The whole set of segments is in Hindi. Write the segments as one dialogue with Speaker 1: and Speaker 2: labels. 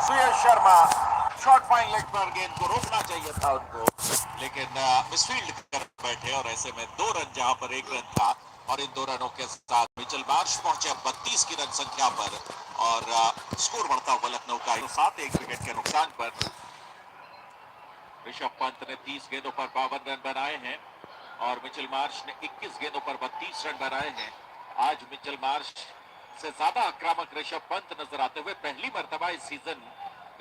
Speaker 1: सुयश शर्मा शॉर्ट फाइन लेग पर गेंद को रोकना चाहिए था उनको, लेकिन मिसफील्ड कर बैठे और ऐसे में 2 रन जहां पर 1 रन था। और इन 2 रनों के साथ मिचेल मार्श पहुंचे 32 की रन संख्या पर और स्कोर बढ़ता हुआ लखनऊ का 1 विकेट के नुकसान पर। ऋषभ पंत ने 30 गेंदों पर 52 रन बनाए हैं और मिचेल मार्श ने 21 गेंदों पर 32 रन बनाए हैं। आज मिचेल मार्श से ज्यादा आक्रामक ऋषभ पंत नजर आते हुए पहली मर्तबा इस सीजन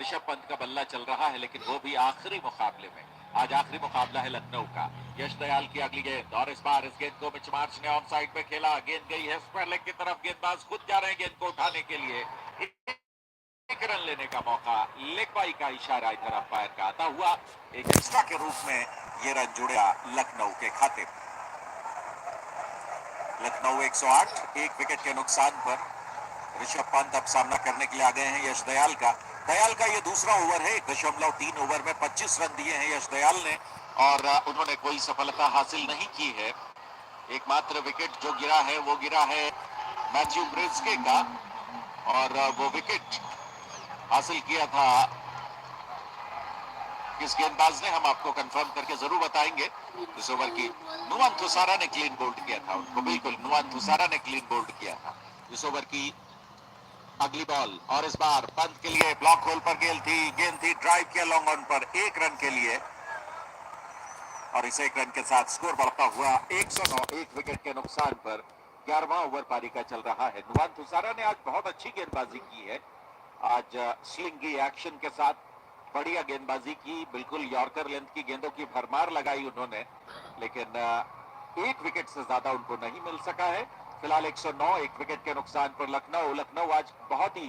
Speaker 1: ऋषभ पंत का बल्ला चल रहा है, लेकिन वो भी आखिरी मुकाबले में। आज आखिरी मुकाबला है लखनऊ का। यश दयाल की अगली गेंद और इस बार इस गेंद को मिचेल मार्श ने ऑन साइड में खेला। गेंद गई है स्क्वायर लेग की तरफ, गेंदबाज खुद जा रहे हैं गेंद को उठाने के लिए। 1 रन लेने का मौका, लेग बाई का इशारा इधर अंपायर का आता हुआ एक एक्स्ट्रा के रूप में ये रन जुड़ा लखनऊ के खाते में। लखनऊ 108 1 विकेट के नुकसान पर। ऋषभ पंत अब सामना करने के लिए आ गए हैं यश दयाल का। दयाल का ये दूसरा ओवर है। 1.3 ओवर में 25 रन दिए हैं यश दयाल ने और उन्होंने कोई सफलता हासिल नहीं की है। एकमात्र विकेट जो गिरा है वो गिरा है मैथ्यू ब्रिस्के का और वो विकेट हासिल किया था किस गेंदबाज ने, हम आपको कंफर्म करके जरूर बताएंगे। इस ओवर की नुवान थुसारा ने क्लीन बोल्ड किया था उनको, बिल्कुल नुवान थुसारा ने क्लीन बोल्ड किया था। इस ओवर की अगली बॉल और इस बार पंत के लिए ब्लॉक होल पर गेंद थी ड्राइव किया लॉन्ग ऑन पर 1 रन के लिए और इस 1 रन के साथ स्कोर बढ़ता हुआ 109 1 विकेट के नुकसान पर। 11वां ओवर पारी का चल रहा है। नुवान थुसारा ने आज बहुत अच्छी गेंदबाजी की है। आज स्लिंगी एक्शन के साथ बढ़िया गेंदबाजी की, बिल्कुल यॉर्कर लेंथ की गेंदों की भरमार लगाई उन्होंने, लेकिन 1 विकेट से ज्यादा उनको नहीं मिल सका है। फिलहाल 109 1 विकेट के नुकसान पर लखनऊ आज बहुत ही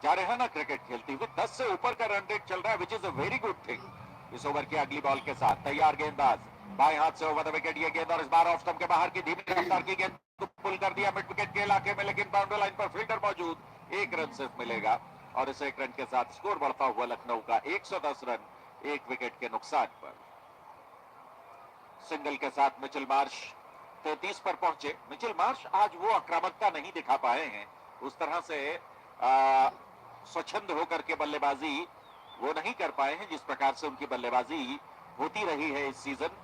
Speaker 1: जारहाना क्रिकेट खेलती हुई 10 से ऊपर का रन रेट चल रहा है, which is a very good thing. इस ओवर की अगली बॉल के साथ तैयार गेंदबाज बाएं हाथ से ओवर द विकेट ये गेंद और इस बार ऑफ स्टंप के बाहर की धीमी रफ्तार की गेंद को पुल कर दिया मिड विकेट के इलाके में, लेकिन बाउंड्री लाइन पर फील्डर मौजूद। 1 रन सिर्फ मिलेगा और इस 1 रन के साथ स्कोर बढ़ता हुआ लखनऊ का 110 रन 1 विकेट के नुकसान पर। सिंगल के साथ मिचेल मार्श 33 पर पहुंचे। मिचेल मार्श आज वो आक्रामकता नहीं दिखा पाए हैं, उस तरह से स्वच्छंद होकर के बल्लेबाजी वो नहीं कर पाए हैं जिस प्रकार से उनकी बल्लेबाजी होती रही है इस सीजन।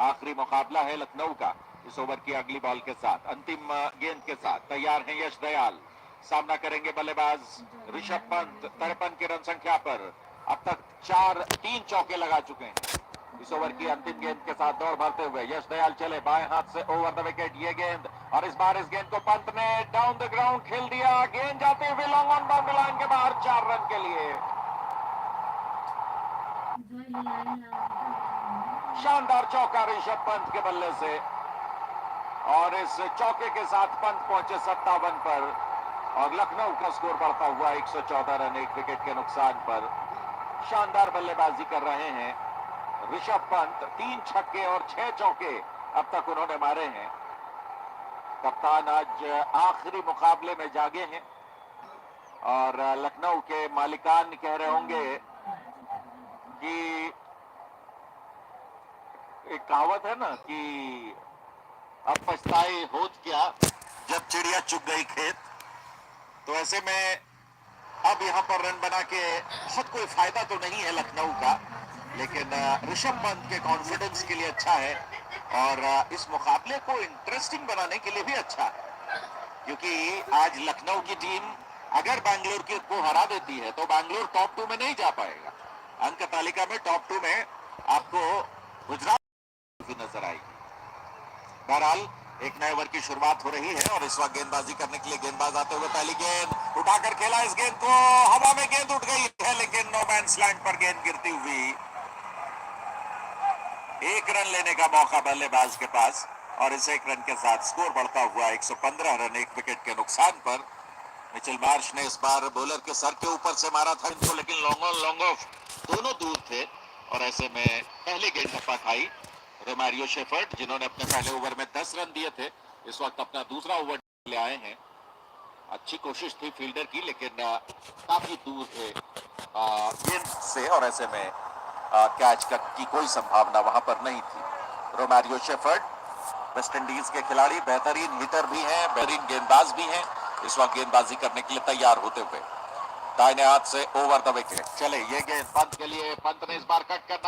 Speaker 1: आखिरी मुकाबला है लखनऊ का। इस ओवर की अगली बॉल के साथ अंतिम गेंद के साथ तैयार हैं यश दयाल। सामना करेंगे बल्लेबाज ऋषभ पंत 53 की रन संख्या पर। अब तक 3 चौके लगा चुके हैं। इस ओवर की अंतिम गेंद के साथ दौड़ भरते हुए यश दयाल चले बाएं हाथ से ओवर द विकेट ये गेंद और इस बार इस गेंद को पंत ने डाउन द ग्राउंड खेल दिया। गेंद जाते हुए लॉन्ग ऑन बाउंड्री लाइन के बाहर 4 रन के लिए। शानदार चौका ऋषभ पंत के बल्ले से और इस चौके के साथ पंत पहुंचे 57 पर और लखनऊ का स्कोर बढ़ता हुआ 114 रन 1 विकेट के नुकसान पर। शानदार बल्लेबाजी कर रहे हैं ऋषभ पंत। 3 छक्के और 6 चौके अब तक उन्होंने मारे हैं। कप्तान आज आखिरी मुकाबले में जागे हैं और लखनऊ के मालिकान कह रहे होंगे कि एक कहावत है ना कि अब पछताए होत क्या जब चिड़िया चुग गई खेत। तो ऐसे में अब यहां पर रन बना के बहुत कोई फायदा तो नहीं है लखनऊ का, लेकिन ऋषभ पंत के कॉन्फिडेंस के लिए अच्छा है और इस मुकाबले को इंटरेस्टिंग बनाने के लिए भी अच्छा है, क्योंकि आज लखनऊ की टीम अगर बैंगलोर को हरा देती है तो बैंगलोर टॉप 2 में नहीं जा पाएगा। अंक तालिका में टॉप 2 में आपको गुजरात नजर आएगी। बहरहाल एक नए ओवर की शुरुआत हो रही है और इस वक्त गेंदबाजी करने के लिए गेंदबाज आते हुए पहली गेंद उठाकर खेला। इस गेंद को हवा में गेंद उठ गई है, लेकिन नो मैंस लैंड पर गेंद गिरती हुई। 1 रन लेने का मौका बल्लेबाज के पास और इस 1 रन के साथ स्कोर बढ़ता हुआ 115 रन 1 विकेट के नुकसान पर। मिचेल मार्श ने इस बार बॉलर के सर के ऊपर से मारा था इनको, लेकिन लॉन्ग ऑन लॉन्ग ऑफ दोनों दूर थे और ऐसे में पहली गेंद धप्पा खाई रोमारियो शेफर्ड, जिन्होंने अपने पहले ओवर में 10 रन दिए थे। इस वक्त अपना दूसरा ओवर ले आए हैं। अच्छी कोशिश थी फील्डर की, लेकिन काफी दूर थे गेंद से और ऐसे में कैच की कोई संभावना वहां पर नहीं थी। रोमारियो शेफर्ड वेस्ट इंडीज के खिलाड़ी, बेहतरीन हिटर भी हैं, बेहतरीन गेंदबाज भी हैं। इस वक्त गेंदबाजी करने के लिए तैयार होते हुए दाहिने हाथ से ओवर द विकेट। चले ये गेंद पंत के लिए, पंत ने इस बार कट करना